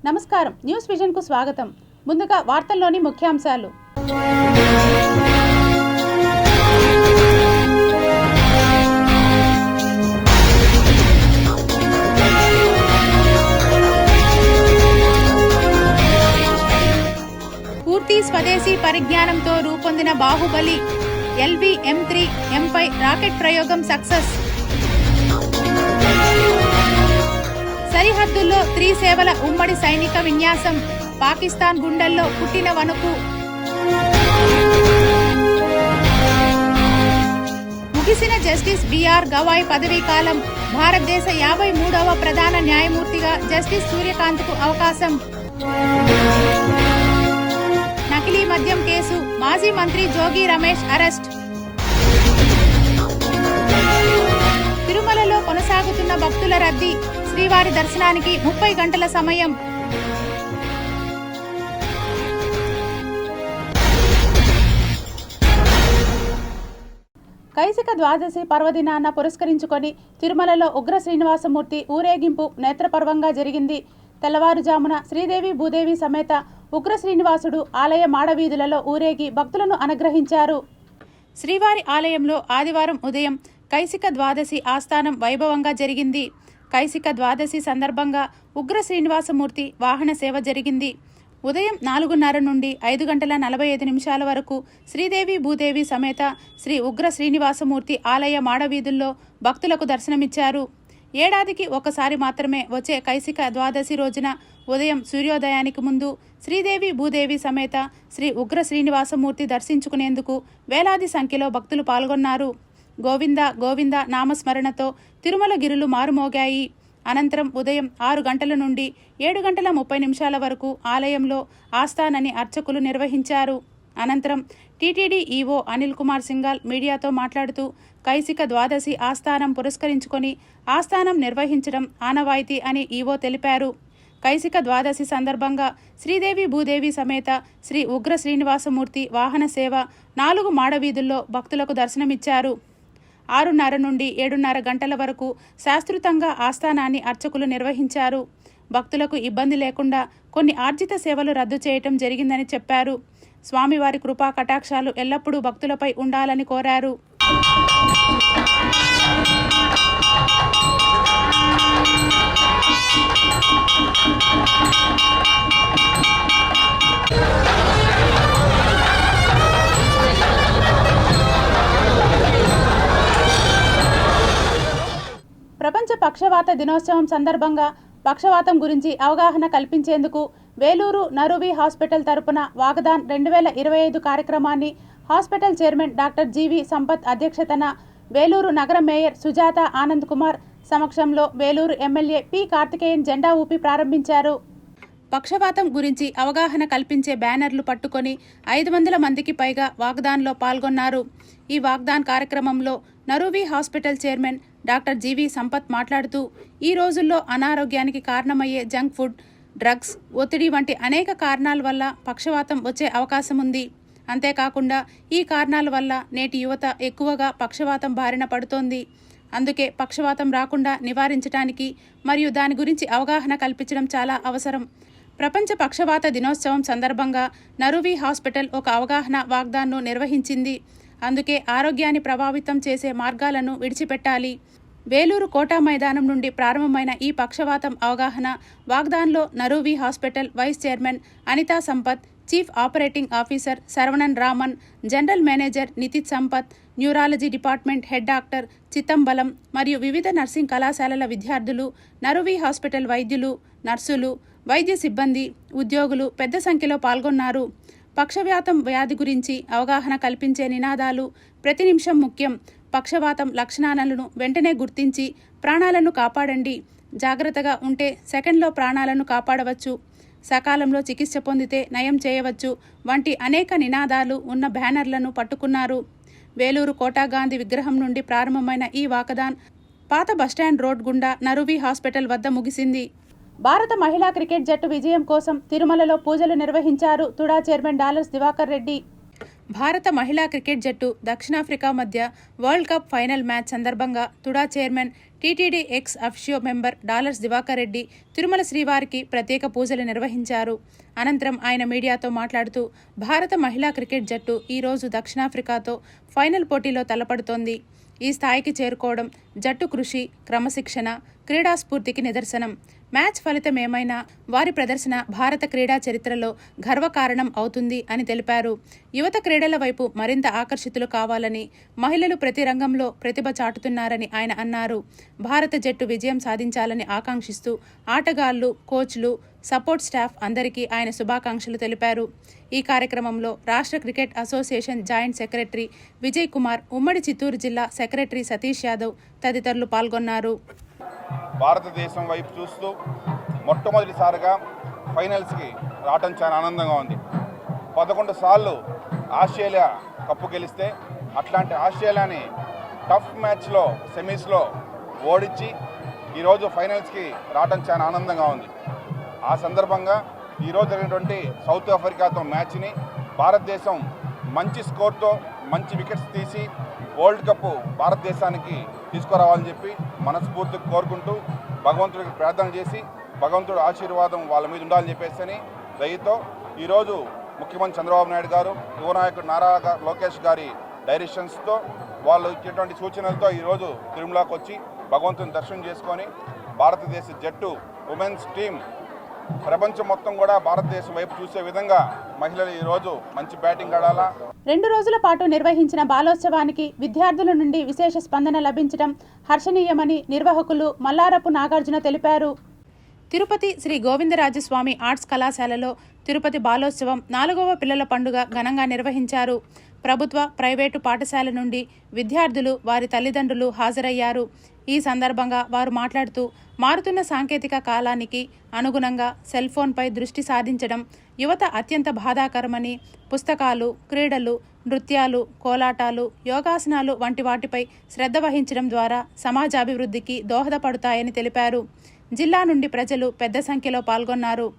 నమస్కారం, news vision కు స్వాగతం. ముందుగా వార్తల్లోని ముఖ్యాంశాలు. పూర్తి స్వదేశీ పరిజ్ఞానంతో రూపొందిన బాహుబలి LV-M3 M5 రాకెట్ ప్రయోగం సక్సెస్. సరిహద్దుల్లో త్రిసేవల ఉమ్మడి సైనిక విన్యాసం. పాకిస్తాన్ గుండెల్లో పుట్టిన వణుకు. ముగిసిన జస్టిస్ బిఆర్ గవాయ్ పదవీ కాలం. భారతదేశ 53వ ప్రధాన న్యాయమూర్తిగా జస్టిస్ సూర్యకాంత్కు అవకాశం. నకిలీ మద్యం కేసు. మాజీ మంత్రి జోగి రమేష్ అరెస్ట్. తిరుమలలో కొనసాగుతున్న భక్తుల రద్దీ. శ్రీవారి దర్శనానికి 30 గంటల సమయం. కైసిక ద్వాదశి పర్వదినాన పురస్కరించుకొని తిరుమలలో ఉగ్ర శ్రీనివాసమూర్తి ఊరేగింపు నేత్రపర్వంగా జరిగింది. తెల్లవారుజామున శ్రీదేవి భూదేవి సమేత ఉగ్ర శ్రీనివాసుడు ఆలయ మాడవీధులలో ఊరేగి భక్తులను అనుగ్రహించారు. శ్రీవారి ఆలయంలో ఆదివారం ఉదయం కైసిక ద్వాదశి ఆస్థానం వైభవంగా జరిగింది. కైసిక ద్వాదశి సందర్భంగా ఉగ్ర శ్రీనివాసమూర్తి వాహన సేవ జరిగింది. ఉదయం 4:30 నుండి 5:45 వరకు శ్రీదేవి భూదేవి సమేత శ్రీ ఉగ్ర శ్రీనివాసమూర్తి ఆలయ మాడవీధుల్లో భక్తులకు దర్శనమిచ్చారు. ఏడాదికి ఒకసారి మాత్రమే వచ్చే కైసిక ద్వాదశి రోజున ఉదయం సూర్యోదయానికి ముందు శ్రీదేవి భూదేవి సమేత శ్రీ ఉగ్ర శ్రీనివాసమూర్తి దర్శించుకునేందుకు వేలాది సంఖ్యలో భక్తులు పాల్గొన్నారు. గోవింద గోవింద నామస్మరణతో తిరుమల గిరులు మారుమోగాయి. అనంతరం ఉదయం 6 గంటల నుండి 7:30 వరకు ఆలయంలో ఆస్థానాన్ని అర్చకులు నిర్వహించారు. అనంతరం టీటీడీ ఈవో అనిల్ కుమార్ సింఘాల్ మీడియాతో మాట్లాడుతూ కైసిక ద్వాదశి ఆస్థానం పురస్కరించుకొని ఆస్థానం నిర్వహించడం ఆనవాయితీ అని ఈవో తెలిపారు. కైసిక ద్వాదశి సందర్భంగా శ్రీదేవి భూదేవి సమేత శ్రీ ఉగ్ర శ్రీనివాసమూర్తి వాహన సేవ 4 మాడవీధుల్లో భక్తులకు దర్శనమిచ్చారు. 6:30 నుండి 7:30 గంటల వరకు శాస్త్రుతంగా ఆస్థానాన్ని అర్చకులు నిర్వహించారు. భక్తులకు ఇబ్బంది లేకుండా కొన్ని ఆర్జిత సేవలు రద్దు చేయటం జరిగిందని చెప్పారు. స్వామివారి కృపా కటాక్షాలు ఎల్లప్పుడూ భక్తులపై ఉండాలని కోరారు. ప్రపంచ పక్షవాత దినోత్సవం సందర్భంగా పక్షవాతం గురించి అవగాహన కల్పించేందుకు వేలూరు నరువి హాస్పిటల్ తరపున వాగ్దాన్ 2025 కార్యక్రమాన్ని హాస్పిటల్ చైర్మన్ డాక్టర్ జీవి సంపత్ అధ్యక్షతన వేలూరు నగర మేయర్ సుజాత ఆనంద్ కుమార్ సమక్షంలో వేలూరు ఎమ్మెల్యే పి కార్తికేయన్ జెండా ఊపి ప్రారంభించారు. పక్షవాతం గురించి అవగాహన కల్పించే బ్యానర్లు పట్టుకొని 500 మందికి పైగా వాగ్దాన్లో పాల్గొన్నారు. ఈ వాగ్దాన్ కార్యక్రమంలో నరువి హాస్పిటల్ చైర్మన్ డాక్టర్ జీవి సంపత్ మాట్లాడుతూ ఈ రోజుల్లో అనారోగ్యానికి కారణమయ్యే జంక్ ఫుడ్, డ్రగ్స్, ఒత్తిడి వంటి అనేక కారణాల వల్ల పక్షవాతం వచ్చే అవకాశం ఉంది. అంతేకాకుండా ఈ కారణాల వల్ల నేటి యువత ఎక్కువగా పక్షవాతం బారిన పడుతోంది. అందుకే పక్షవాతం రాకుండా నివారించడానికి మరియు దాని గురించి అవగాహన కల్పించడం చాలా అవసరం. ప్రపంచ పక్షవాత దినోత్సవం సందర్భంగా నరువి హాస్పిటల్ ఒక అవగాహన వాగ్దాన్ను నిర్వహించింది. అందుకే ఆరోగ్యాన్ని ప్రభావితం చేసే మార్గాలను విడిచిపెట్టాలి. వేలూరు కోటా మైదానం నుండి ప్రారంభమైన ఈ పక్షవాతం అవగాహన వాగ్దాన్లో Naruvi hospital vice chairman Anitha Sampath, chief operating officer Saravanan Raman, general manager Nithith Sampath, neurology department head doctor Chithambalam మరియు వివిధ నర్సింగ్ కళాశాలల విద్యార్థులు, నరువి హాస్పిటల్ వైద్యులు, నర్సులు, వైద్య సిబ్బంది, ఉద్యోగులు పెద్ద సంఖ్యలో పాల్గొన్నారు. పక్షవాతం వ్యాధి గురించి అవగాహన కల్పించే నినాదాలు ప్రతి నిమిషం ముఖ్యం. పక్షవాతం లక్షణాలను వెంటనే గుర్తించి ప్రాణాలను కాపాడండి. జాగ్రత్తగా ఉంటే సెకండ్లో ప్రాణాలను కాపాడవచ్చు. సకాలంలో చికిత్స పొందితే నయం చేయవచ్చు వంటి అనేక నినాదాలు ఉన్న బ్యానర్లను పట్టుకున్నారు. వేలూరు కోటా గాంధీ విగ్రహం నుండి ప్రారంభమైన ఈ వాకదాన్ పాత బస్టాండ్ రోడ్ గుండా నరువి హాస్పిటల్ వద్ద ముగిసింది. భారత మహిళా క్రికెట్ జట్టు విజయం కోసం తిరుమలలో పూజలు నిర్వహించారు తుడా చైర్మన్ డాలర్స్ దివాకర్ రెడ్డి. భారత మహిళా క్రికెట్ జట్టు దక్షిణాఫ్రికా మధ్య వరల్డ్ కప్ ఫైనల్ మ్యాచ్ సందర్భంగా TUDA chairman TTD ex officio member dollars Divakar Reddy Tirumala శ్రీవారికి ప్రత్యేక పూజలు నిర్వహించారు. అనంతరం ఆయన మీడియాతో మాట్లాడుతూ భారత మహిళా క్రికెట్ జట్టు ఈరోజు దక్షిణాఫ్రికాతో ఫైనల్ పోటీలో తలపడుతోంది. ఈ స్థాయికి చేరుకోవడం జట్టు కృషి, క్రమశిక్షణ, క్రీడా స్ఫూర్తికి నిదర్శనం. మ్యాచ్ ఫలితం ఏమైనా వారి ప్రదర్శన భారత క్రీడా చరిత్రలో గర్వకారణం అవుతుంది అని తెలిపారు. యువత క్రీడల వైపు మరింత ఆకర్షితులు కావాలని, మహిళలు ప్రతి రంగంలో ప్రతిభ చాటుతున్నారని ఆయన అన్నారు. భారత జట్టు విజయం సాధించాలని ఆకాంక్షిస్తూ ఆటగాళ్లు, కోచ్లు, సపోర్ట్ స్టాఫ్ అందరికీ ఆయన శుభాకాంక్షలు తెలిపారు. ఈ కార్యక్రమంలో రాష్ట్ర cricket association joint secretary Vijay Kumar, ఉమ్మడి చిత్తూరు జిల్లా సెక్రటరీ సతీష్ యాదవ్ తదితరులు పాల్గొన్నారు. భారతదేశం వైపు చూస్తూ మొట్టమొదటిసారిగా ఫైనల్స్కి రావడం చాలా ఆనందంగా ఉంది. 11 సార్లు ఆస్ట్రేలియా కప్పు గెలిస్తే అట్లాంటి ఆస్ట్రేలియాని టఫ్ మ్యాచ్లో సెమీస్లో ఓడించి ఈరోజు ఫైనల్స్కి రావడం చాలా ఆనందంగా ఉంది. ఆ సందర్భంగా ఈరోజు జరిగినటువంటి సౌత్ ఆఫ్రికాతో మ్యాచ్ని భారతదేశం మంచి స్కోర్తో మంచి వికెట్స్ తీసి వరల్డ్ కప్ భారతదేశానికి తీసుకురావాలని చెప్పి మనస్ఫూర్తిగా కోరుకుంటూ భగవంతుడికి ప్రార్థన చేసి భగవంతుడి ఆశీర్వాదం వాళ్ళ మీద ఉండాలని చెప్పేసి దయతో ఈరోజు ముఖ్యమంత్రి చంద్రబాబు నాయుడు గారు, యువ నాయకుడు నారా లోకేష్ గారి డైరెక్షన్స్తో వాళ్ళు ఇచ్చేటువంటి సూచనలతో ఈరోజు తిరుమలకు వచ్చి భగవంతుని దర్శనం చేసుకొని భారతదేశ జట్టు ఉమెన్స్ టీం ప్రపంచం మొత్తం కూడా భారతదేశం వైపు చూసే విధంగా మహిళలు ఈరోజు మంచి బ్యాటింగ్ ఆడాలా. 2 రోజుల పాటు నిర్వహించిన బాలోత్సవానికి విద్యార్థుల నుండి విశేష స్పందన లభించడం హర్షణీయమని నిర్వాహకులు మల్లారపు నాగార్జున తెలిపారు. తిరుపతి శ్రీ గోవిందరాజస్వామి ఆర్ట్స్ కళాశాలలో తిరుపతి బాలోత్సవం 4వ పిల్లల పండుగ ఘనంగా నిర్వహించారు. ప్రభుత్వ, ప్రైవేటు పాఠశాల నుండి విద్యార్థులు, వారి తల్లిదండ్రులు హాజరయ్యారు. ఈ సందర్భంగా వారు మాట్లాడుతూ మారుతున్న సాంకేతిక కాలానికి అనుగుణంగా సెల్ ఫోన్పై దృష్టి సాధించడం యువత అత్యంత బాధాకరమని, పుస్తకాలు, క్రీడలు, నృత్యాలు, కోలాటాలు, యోగాసనాలు వంటి వాటిపై శ్రద్ధ వహించడం ద్వారా సమాజాభివృద్ధికి దోహదపడతాయని తెలిపారు. జిల్లా నుండి ప్రజలు పెద్ద సంఖ్యలో పాల్గొన్నారు.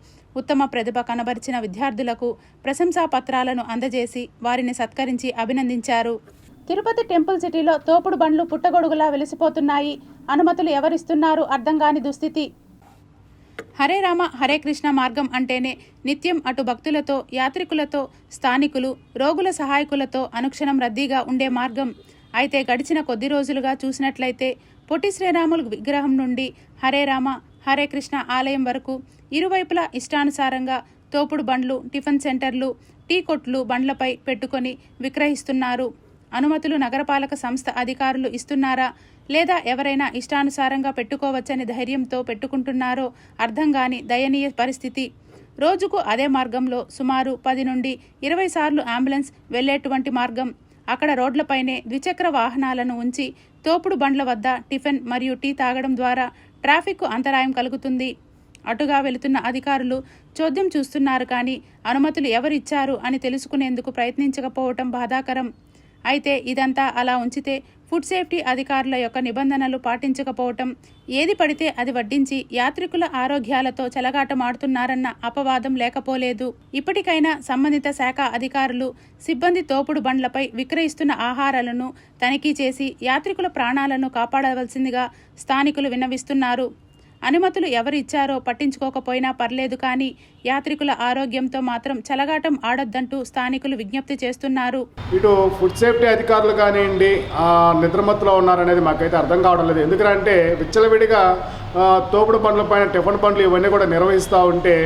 ఉత్తమ ప్రతిభ కనబరిచిన విద్యార్థులకు ప్రశంసా పత్రాలను అందజేసి వారిని సత్కరించి అభినందించారు. తిరుపతి టెంపుల్ సిటీలో తోపుడు బండ్లు పుట్టగొడుగులా వెలిసిపోతున్నాయి. అనుమతులు ఎవరిస్తున్నారు అర్థం కాని దుస్థితి. హరే రామ హరే కృష్ణ మార్గం అంటేనే నిత్యం అటు భక్తులతో, యాత్రికులతో, స్థానికులు, రోగుల సహాయకులతో అనుక్షణం రద్దీగా ఉండే మార్గం. అయితే గడిచిన కొద్ది రోజులుగా చూసినట్లయితే పొట్టి శ్రీరాములు విగ్రహం నుండి హరే రామ హరే కృష్ణ ఆలయం వరకు ఇరువైపులా ఇష్టానుసారంగా తోపుడు బండ్లు, టిఫిన్ సెంటర్లు, టీ కొట్లు బండ్లపై పెట్టుకొని విక్రయిస్తున్నారు. అనుమతులు నగరపాలక సంస్థ అధికారులు ఇస్తున్నారా లేదా ఎవరైనా ఇష్టానుసారంగా పెట్టుకోవచ్చని ధైర్యంతో పెట్టుకుంటున్నారో అర్థం కాని దయనీయ పరిస్థితి. రోజుకు అదే మార్గంలో సుమారు 10 నుండి 20 సార్లు అంబులెన్స్ వెళ్లేటువంటి మార్గం. అక్కడ రోడ్లపైనే ద్విచక్ర వాహనాలను ఉంచి తోపుడు బండ్ల వద్ద టిఫిన్ మరియు టీ తాగడం ద్వారా ట్రాఫిక్కు అంతరాయం కలుగుతుంది. అటుగా వెళుతున్న అధికారులు చోద్యం చూస్తున్నారు కానీ అనుమతులు ఎవరిచ్చారు అని తెలుసుకునేందుకు ప్రయత్నించకపోవటం బాధాకరం. అయితే ఇదంతా అలా ఉంచితే ఫుడ్ సేఫ్టీ అధికారుల యొక్క నిబంధనలు పాటించకపోవటం, ఏది పడితే అది వడ్డించి యాత్రికుల ఆరోగ్యాలతో చెలగాటమాడుతున్నారన్న అపవాదం లేకపోలేదు. ఇప్పటికైనా సంబంధిత శాఖ అధికారులు సిబ్బంది తోపుడు బండ్లపై విక్రయిస్తున్న ఆహారాలను తనిఖీ చేసి యాత్రికుల ప్రాణాలను కాపాడవలసిందిగా స్థానికులు విన్నవిస్తున్నారు. అనుమతులు ఎవరు ఇచ్చారో పట్టించుకోకపోయినా పర్లేదు కానీ యాత్రికుల ఆరోగ్యంతో మాత్రం చెలగాటం ఆడొద్దంటూ స్థానికులు విజ్ఞప్తి చేస్తున్నారు. ఇటు ఫుడ్ సేఫ్టీ అధికారులు కానివ్వండి నిద్రమత్తులో ఉన్నారనేది మాకైతే అర్థం కావడం లేదు. ఎందుకంటే విచ్చలవిడిగా తోపుడు బండ్ల పైన టిఫిన్ బండ్లు ఇవన్నీ కూడా నిర్వహిస్తూ ఉంటే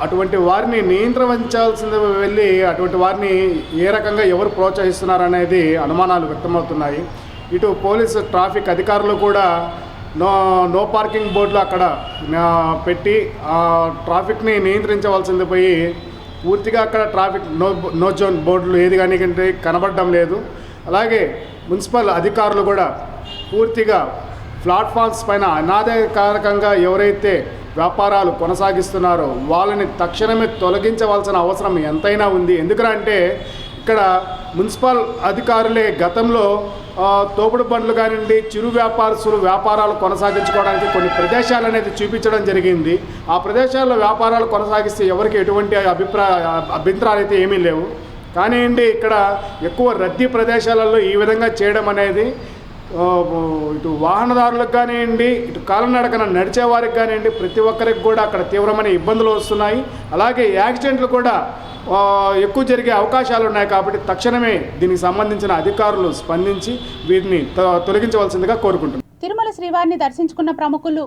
అటువంటి వారిని నియంత్రించాల్సింది వెళ్ళి అటువంటి వారిని ఏ రకంగా ఎవరు ప్రోత్సహిస్తున్నారనేది అనుమానాలు వ్యక్తమవుతున్నాయి. ఇటు పోలీసు, ట్రాఫిక్ అధికారులు కూడా నో పార్కింగ్ బోర్డులు అక్కడ పెట్టి ట్రాఫిక్ని నియంత్రించవలసింది పోయి పూర్తిగా అక్కడ ట్రాఫిక్ నో జోన్ బోర్డులు ఏది కానీ కనబడడం లేదు. అలాగే మున్సిపల్ అధికారులు కూడా పూర్తిగా ప్లాట్ఫామ్స్ పైన అనాధికారికంగా ఎవరైతే వ్యాపారాలు కొనసాగిస్తున్నారో వాళ్ళని తక్షణమే తొలగించవలసిన అవసరం ఎంతైనా ఉంది. ఎందుకంటే ఇక్కడ మున్సిపల్ అధికారులే గతంలో తోపుడు బండ్లు కానివ్వండి, చిరు వ్యాపారస్తులు వ్యాపారాలు కొనసాగించుకోవడానికి కొన్ని ప్రదేశాలు అనేది చూపించడం జరిగింది. ఆ ప్రదేశాల్లో వ్యాపారాలు కొనసాగిస్తే ఎవరికి ఎటువంటి అభ్యంతరాలు అయితే ఏమీ లేవు. కానివ్వండి ఇక్కడ ఎక్కువ రద్దీ ప్రదేశాలలో ఈ విధంగా చేయడం అనేది ఇటు వాహనదారులకు కానివ్వండి, ఇటు కాలినడకన నడిచే వారికి కానివ్వండి, ప్రతి ఒక్కరికి కూడా అక్కడ తీవ్రమైన ఇబ్బందులు వస్తున్నాయి. అలాగే యాక్సిడెంట్లు కూడా ఎక్కువ జరిగే అవకాశాలు ఉన్నాయి. కాబట్టి తక్షణమే దీనికి సంబంధించిన అధికారులు స్పందించి వీటిని తొలగించవలసిందిగా కోరుకుంటున్నాను. తిరుమల శ్రీవారిని దర్శించుకున్న ప్రముఖులు.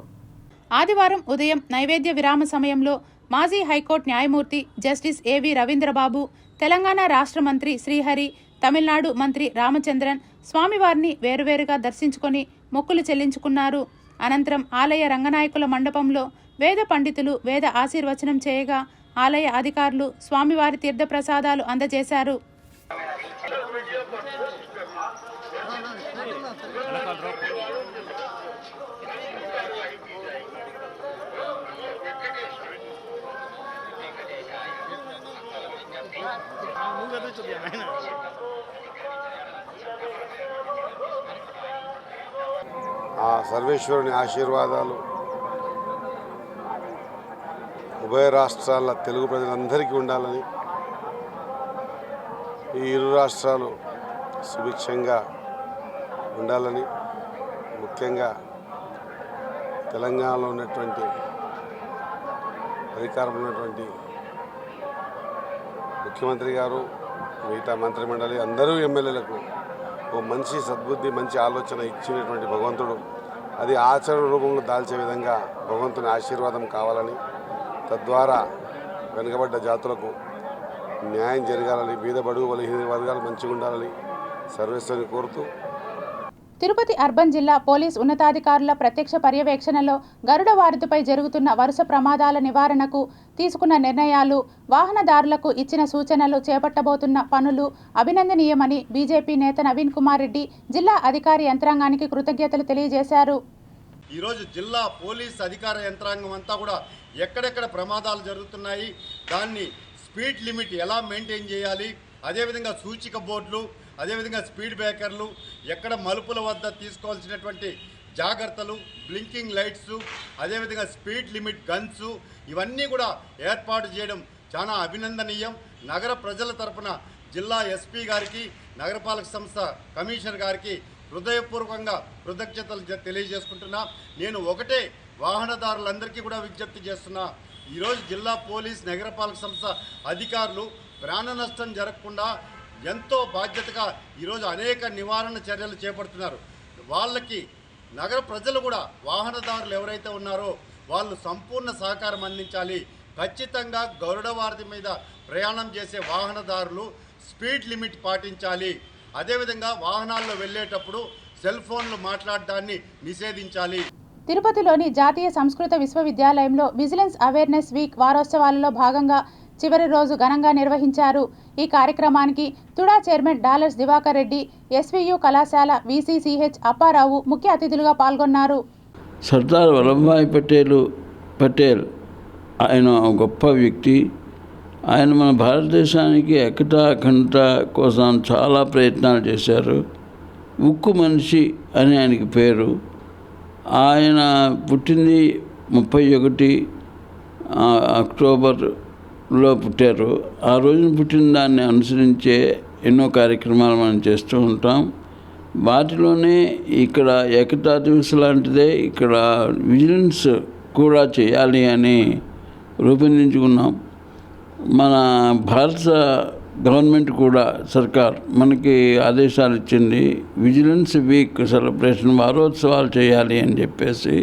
ఆదివారం ఉదయం నైవేద్య విరామ సమయంలో మాజీ హైకోర్టు న్యాయమూర్తి జస్టిస్ ఏవి రవీంద్రబాబు, తెలంగాణ రాష్ట్ర మంత్రి శ్రీహరి, తమిళనాడు మంత్రి రామచంద్రన్ స్వామివారిని వేరువేరుగా దర్శించుకొని మొక్కులు చెల్లించుకున్నారు. అనంతరం ఆలయ రంగనాయకుల మండపంలో వేద పండితులు వేద ఆశీర్వచనం చేయగా ఆలయ అధికారులు స్వామివారి తీర్థప్రసాదాలు అందజేశారు. ఆ సర్వేశ్వరుని ఆశీర్వాదాలు ఉభయ రాష్ట్రాల తెలుగు ప్రజలందరికీ ఉండాలని, ఈ ఇరు రాష్ట్రాలు సుభిక్షంగా ఉండాలని, ముఖ్యంగా తెలంగాణలో ఉన్నటువంటి అధికారంలో ఉన్నటువంటి ముఖ్యమంత్రి గారు, మిగతా మంత్రిమండలి అందరూ ఎమ్మెల్యేలకు ఓ మంచి సద్బుద్ధి, మంచి ఆలోచన ఇచ్చినటువంటి భగవంతుడు అది ఆచరణ రూపంలో దాల్చే విధంగా భగవంతుని ఆశీర్వాదం కావాలని, తద్వారా వెనుకబడ్డ జాతులకు న్యాయం జరగాలని, బీద బడుగు బలహీన వర్గాలు మంచిగా ఉండాలని సర్వేశ్వరుని కోరుతూ తిరుపతి అర్బన్ జిల్లా పోలీస్ ఉన్నతాధికారుల ప్రత్యక్ష పర్యవేక్షణలో గరుడ వారధిపై జరుగుతున్న వరుస ప్రమాదాల నివారణకు తీసుకున్న నిర్ణయాలు, వాహనదారులకు ఇచ్చిన సూచనలు, చేపట్టబోతున్న పనులు అభినందనీయమని బీజేపీ నేత నవీన్ కుమార్ రెడ్డి జిల్లా అధికారి యంత్రాంగానికి కృతజ్ఞతలు తెలియజేశారు. ఈరోజు జిల్లా పోలీస్ అధికార యంత్రాంగం అంతా కూడా ఎక్కడెక్కడ ప్రమాదాలు జరుగుతున్నాయి, దాన్ని స్పీడ్ లిమిట్ ఎలా మెయింటైన్ చేయాలి, అదేవిధంగా సూచిక బోర్డులు, అదేవిధంగా స్పీడ్ బ్రేకర్లు, ఎక్కడ మలుపుల వద్ద తీసుకోవాల్సినటువంటి జాగ్రత్తలు, బ్లింకింగ్ లైట్స్, అదేవిధంగా స్పీడ్ లిమిట్ గన్స్, ఇవన్నీ కూడా ఏర్పాటు చేయడం చాలా అభినందనీయం. నగర ప్రజల తరపున జిల్లా ఎస్పీ గారికి, నగరపాలక సంస్థ కమిషనర్ గారికి హృదయపూర్వకంగా కృతజ్ఞతలు తెలియజేసుకుంటున్నా. నేను ఒకటే వాహనదారులందరికీ కూడా విజ్ఞప్తి చేస్తున్నా, ఈరోజు జిల్లా పోలీస్ నగరపాలక సంస్థ అధికారులు ప్రాణ నష్టం జరగకుండా ఎంతో బాధ్యతగా ఈరోజు అనేక నివారణ చర్యలు చేపడుతున్నారు. వాళ్ళకి నగర ప్రజలు కూడా, వాహనదారులు ఎవరైతే ఉన్నారో వాళ్ళు సంపూర్ణ సహకారం అందించాలి. ఖచ్చితంగా గరుడ వారధి మీద ప్రయాణం చేసే వాహనదారులు స్పీడ్ లిమిట్ పాటించాలి. అదేవిధంగా వాహనాల్లో వెళ్ళేటప్పుడు సెల్ ఫోన్లు మాట్లాడడాన్ని నిషేధించాలి. తిరుపతిలోని జాతీయ సంస్కృత విశ్వవిద్యాలయంలో విజిలెన్స్ అవేర్నెస్ వీక్ వారోత్సవాలలో భాగంగా చివరి రోజు ఘనంగా నిర్వహించారు. ఈ కార్యక్రమానికి తుడా చైర్మన్ డాలర్స్ దివాకర్ రెడ్డి, ఎస్వియు కళాశాల VCCH అప్పారావు ముఖ్య అతిథులుగా పాల్గొన్నారు. సర్దార్ వల్లభాయ్ పటేల్ ఆయన గొప్ప వ్యక్తి. ఆయన మన భారతదేశానికి ఏకతా అఖండత కోసం చాలా ప్రయత్నాలు చేశారు. ఉక్కు మనిషి అని ఆయనకి పేరు. ఆయన పుట్టింది 31 అక్టోబర్లో పుట్టారు. ఆ రోజున పుట్టిన దాన్ని అనుసరించే ఎన్నో కార్యక్రమాలు మనం చేస్తూ ఉంటాం. వాటిలోనే ఇక్కడ ఏకతా దివస్ లాంటిదే ఇక్కడ విజిలెన్స్ కూడా చేయాలి అని రూపొందించుకున్నాం. మన భారత గవర్నమెంట్ కూడా, సర్కార్ మనకి ఆదేశాలు ఇచ్చింది, విజిలెన్స్ వీక్ సెలబ్రేషన్ వారోత్సవాలు చేయాలి అని చెప్పేసి.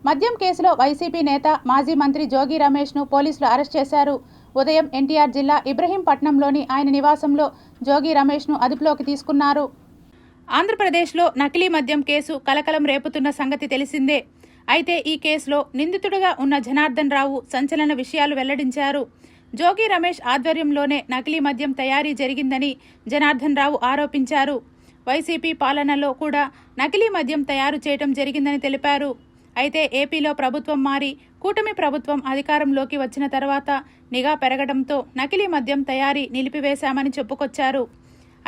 మద్యం కేసులో వైసీపీ నేత మాజీ మంత్రి జోగి రమేష్ను పోలీసులు అరెస్ట్ చేశారు. ఉదయం ఎన్టీఆర్ జిల్లా ఇబ్రహీంపట్నంలోని ఆయన నివాసంలో జోగి రమేష్ను అదుపులోకి తీసుకున్నారు. ఆంధ్రప్రదేశ్లో నకిలీ మద్యం కేసు కలకలం రేపుతున్న సంగతి తెలిసిందే. అయితే ఈ కేసులో నిందితుడిగా ఉన్న జనార్దన్ రావు సంచలన విషయాలు వెల్లడించారు. జోగి రమేష్ ఆధ్వర్యంలోనే నకిలీ మద్యం తయారీ జరిగిందని జనార్దన్ రావు ఆరోపించారు. వైసీపీ పాలనలో కూడా నకిలీ మద్యం తయారు చేయడం జరిగిందని తెలిపారు. అయితే ఏపీలో ప్రభుత్వం మారి కూటమి ప్రభుత్వం అధికారంలోకి వచ్చిన తర్వాత నిఘా పెరగడంతో నకిలీ మద్యం తయారీ నిలిపివేశామని చెప్పుకొచ్చారు.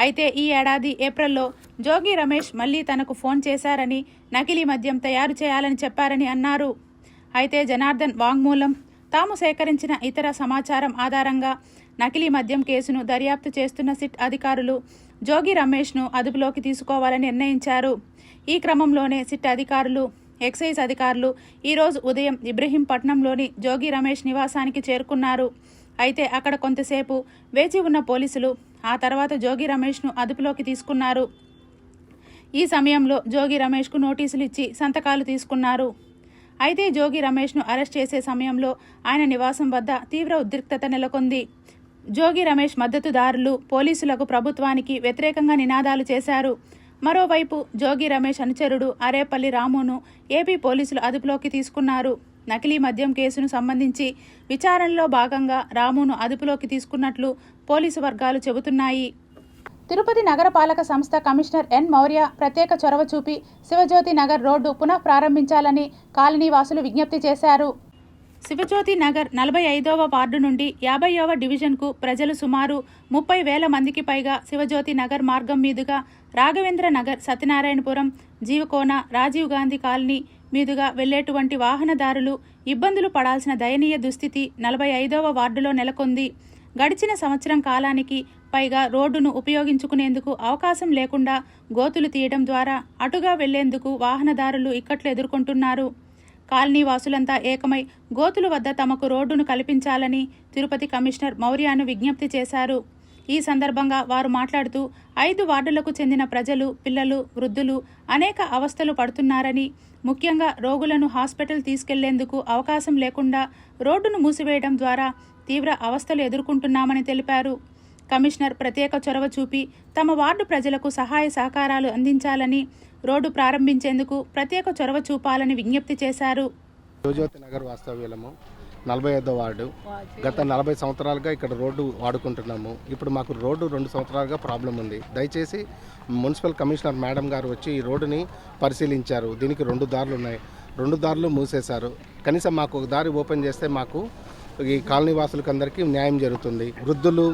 అయితే ఈ ఏడాది ఏప్రిల్లో జోగి రమేష్ మళ్లీ తనకు ఫోన్ చేశారని, నకిలీ మద్యం తయారు చేయాలని చెప్పారని అన్నారు. అయితే జనార్దన్ వాంగ్మూలం తాము సేకరించిన ఇతర సమాచారం ఆధారంగా నకిలీ మద్యం కేసును దర్యాప్తు చేస్తున్న సిట్ అధికారులు జోగి రమేష్ను అదుపులోకి తీసుకోవాలని నిర్ణయించారు. ఈ క్రమంలోనే సిట్ అధికారులు, ఎక్సైజ్ అధికారులు ఈరోజు ఉదయం ఇబ్రహీంపట్నంలోని జోగి రమేష్ నివాసానికి చేరుకున్నారు. అయితే అక్కడ కొంతసేపు వేచి ఉన్న పోలీసులు ఆ తర్వాత జోగి రమేష్ను అదుపులోకి తీసుకున్నారు. ఈ సమయంలో జోగి రమేష్కు నోటీసులు ఇచ్చి సంతకాలు తీసుకున్నారు. అయితే జోగి రమేష్ను అరెస్ట్ చేసే సమయంలో ఆయన నివాసం వద్ద తీవ్ర ఉద్రిక్తత నెలకొంది. జోగి రమేష్ మద్దతుదారులు పోలీసులకు, ప్రభుత్వానికి వ్యతిరేకంగా నినాదాలు చేశారు. మరోవైపు జోగి రమేష్ అనుచరుడు అరేపల్లి రామును ఏపీ పోలీసులు అదుపులోకి తీసుకున్నారు. నకిలీ మద్యం కేసును సంబంధించి విచారణలో భాగంగా రామును అదుపులోకి తీసుకున్నట్లు పోలీసు వర్గాలు చెబుతున్నాయి. తిరుపతి నగరపాలక సంస్థ కమిషనర్ ఎన్ మౌర్య ప్రత్యేక చొరవ చూపి శివజ్యోతి నగర్ రోడ్డు పునః ప్రారంభించాలని కాలనీ వాసులు విజ్ఞప్తి చేశారు. శివజ్యోతి నగర్ 45వ వార్డు నుండి 50వ డివిజన్కు ప్రజలు సుమారు 30,000 మందికి పైగా శివజ్యోతి నగర్ మార్గం మీదుగా రాఘవేంద్ర నగర్, సత్యనారాయణపురం, జీవకోన, రాజీవ్ గాంధీ కాలనీ మీదుగా వెళ్లేటువంటి వాహనదారులు ఇబ్బందులు పడాల్సిన దయనీయ దుస్థితి 45వ వార్డులో నెలకొంది. గడిచిన సంవత్సరం కాలానికి పైగా రోడ్డును ఉపయోగించుకునేందుకు అవకాశం లేకుండా గోతులు తీయడం ద్వారా అటుగా వెళ్లేందుకు వాహనదారులు ఇక్కట్లు ఎదుర్కొంటున్నారు. కాలనీ వాసులంతా ఏకమై గోతుల వద్ద తమకు రోడ్డును కల్పించాలని తిరుపతి కమిషనర్ మౌర్యను విజ్ఞప్తి చేశారు. ఈ సందర్భంగా వారు మాట్లాడుతూ 5 వార్డులకు చెందిన ప్రజలు, పిల్లలు, వృద్ధులు అనేక అవస్థలు పడుతున్నారని, ముఖ్యంగా రోగులను హాస్పిటల్ తీసుకెళ్లేందుకు అవకాశం లేకుండా రోడ్డును మూసివేయడం ద్వారా తీవ్ర అవస్థలు ఎదుర్కొంటున్నామని తెలిపారు. కమిషనర్ ప్రత్యేక చొరవ చూపి తమ వార్డు ప్రజలకు సహాయ సహకారాలు అందించాలని, రోడ్డు ప్రారంభించేందుకు ప్రత్యేక చొరవ చూపాలని విజ్ఞప్తి చేశారు. శివజ్యోతి నగర్ వాస్తవ్యులము, 45వ వార్డు. గత 40 సంవత్సరాలుగా ఇక్కడ రోడ్డు వాడుకుంటున్నాము. ఇప్పుడు మాకు రోడ్డు 2 సంవత్సరాలుగా ప్రాబ్లం ఉంది. దయచేసి మున్సిపల్ కమిషనర్ మేడం గారు వచ్చి ఈ రోడ్డుని పరిశీలించారు. దీనికి 2 దారులు ఉన్నాయి. 2 దారులు మూసేశారు. కనీసం మాకు ఒక దారి ఓపెన్ చేస్తే మాకు ఈ కాలనీ వాసులకు అందరికీ న్యాయం జరుగుతుంది. వృద్ధులు,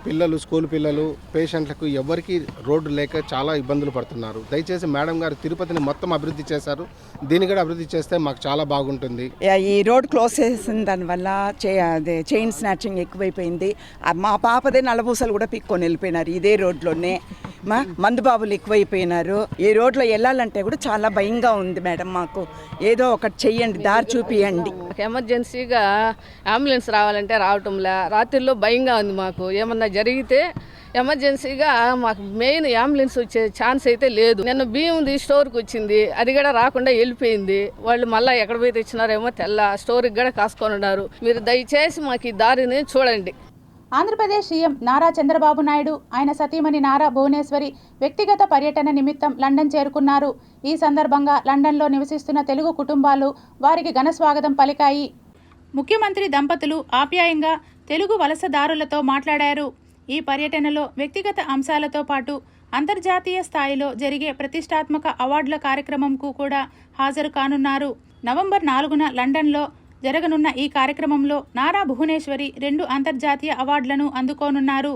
పిల్లలు, స్కూల్ పిల్లలు, పేషెంట్లకు ఎవరికి రోడ్డు లేక చాలా ఇబ్బందులు పడుతున్నారు. దయచేసి మేడం గారు తిరుపతిని మొత్తం అభివృద్ధి చేశారు. దీన్ని కూడా అభివృద్ధి చేస్తే మాకు చాలా బాగుంటుంది. ఈ రోడ్ క్లోజ్ చేసిన దానివల్ల చైన్ స్నాచింగ్ ఎక్కువైపోయింది. మా పాపదే నల్లబూసలు కూడా పిక్కొని వెళ్ళిపోయినారు ఇదే రోడ్లోనే. మందుబాబులు ఎక్కువైపోయినారు. ఈ రోడ్లో వెళ్ళాలంటే కూడా చాలా భయంగా ఉంది మేడం. మాకు ఏదో ఒకటి చెయ్యండి, దారి చూపియండి. ఎమర్జెన్సీగా అంబులెన్స్ రావాలంటే రావటంలా, రాత్రిలో భయంగా ఉంది. మాకు ఏమన్నా జరిగితే ఎమర్జెన్సీగా మాకు మెయిన్ అంబులెన్స్ వచ్చే ఛాన్స్ అయితే లేదు. నిన్న బియ్యంది స్టోర్కి వచ్చింది, అది కూడా రాకుండా వెళ్ళిపోయింది. వాళ్ళు మళ్ళీ ఎక్కడ పోయి తెచ్చినారేమో తెల్ల, స్టోర్కి కూడా కాసుకొని ఉన్నారు. మీరు దయచేసి మాకు ఈ దారిని చూడండి. ఆంధ్రప్రదేశ్ సీఎం నారా చంద్రబాబు నాయుడు, ఆయన సతీమణి నారా భువనేశ్వరి వ్యక్తిగత పర్యటన నిమిత్తం లండన్ చేరుకున్నారు. ఈ సందర్భంగా లండన్లో నివసిస్తున్న తెలుగు కుటుంబాలు వారికి ఘన స్వాగతం పలికాయి. ముఖ్యమంత్రి దంపతులు ఆప్యాయంగా తెలుగు వలసదారులతో మాట్లాడారు. ఈ పర్యటనలో వ్యక్తిగత అంశాలతో పాటు అంతర్జాతీయ స్థాయిలో జరిగే ప్రతిష్టాత్మక అవార్డుల కార్యక్రమంకు కూడా హాజరు కానున్నారు. నవంబర్ 4న లండన్లో జరగనున్న ఈ కార్యక్రమంలో నారా భువనేశ్వరి 2 అంతర్జాతీయ అవార్డులను అందుకోనున్నారు.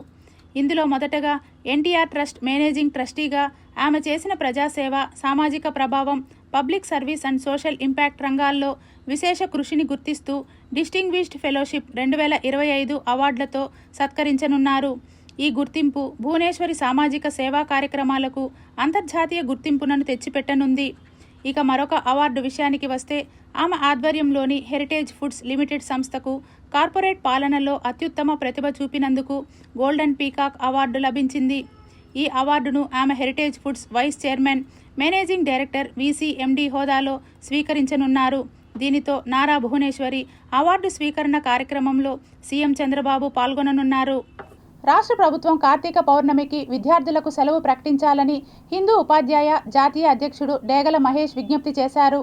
ఇందులో మొదటగా ఎన్టీఆర్ ట్రస్ట్ మేనేజింగ్ ట్రస్టీగా ఆమె చేసిన ప్రజాసేవ, సామాజిక ప్రభావం, public service and social impact రంగాల్లో విశేష కృషిని గుర్తిస్తూ డిస్టింగ్విష్డ్ ఫెలోషిప్ 2025 అవార్డులతో సత్కరించనున్నారు. ఈ గుర్తింపు భువనేశ్వరి సామాజిక సేవా కార్యక్రమాలకు అంతర్జాతీయ గుర్తింపునను తెచ్చిపెట్టనుంది. ఇక మరొక అవార్డు విషయానికి వస్తే ఆమె ఆధ్వర్యంలోని హెరిటేజ్ ఫుడ్స్ లిమిటెడ్ సంస్థకు కార్పొరేట్ పాలనలో అత్యుత్తమ ప్రతిభ చూపినందుకు గోల్డెన్ పీకాక్ అవార్డు లభించింది. ఈ అవార్డును ఆమె Heritage Foods vice chairman, managing director, VCMD హోదాలో స్వీకరించనున్నారు. దీనితో నారా భువనేశ్వరి అవార్డు స్వీకరణ కార్యక్రమంలో సీఎం చంద్రబాబు పాల్గొననున్నారు. రాష్ట్ర ప్రభుత్వం కార్తీక పౌర్ణమికి విద్యార్థులకు సెలవు ప్రకటించాలని హిందూ ఉపాధ్యాయ జాతీయ అధ్యక్షుడు డేగల మహేష్ విజ్ఞప్తి చేశారు.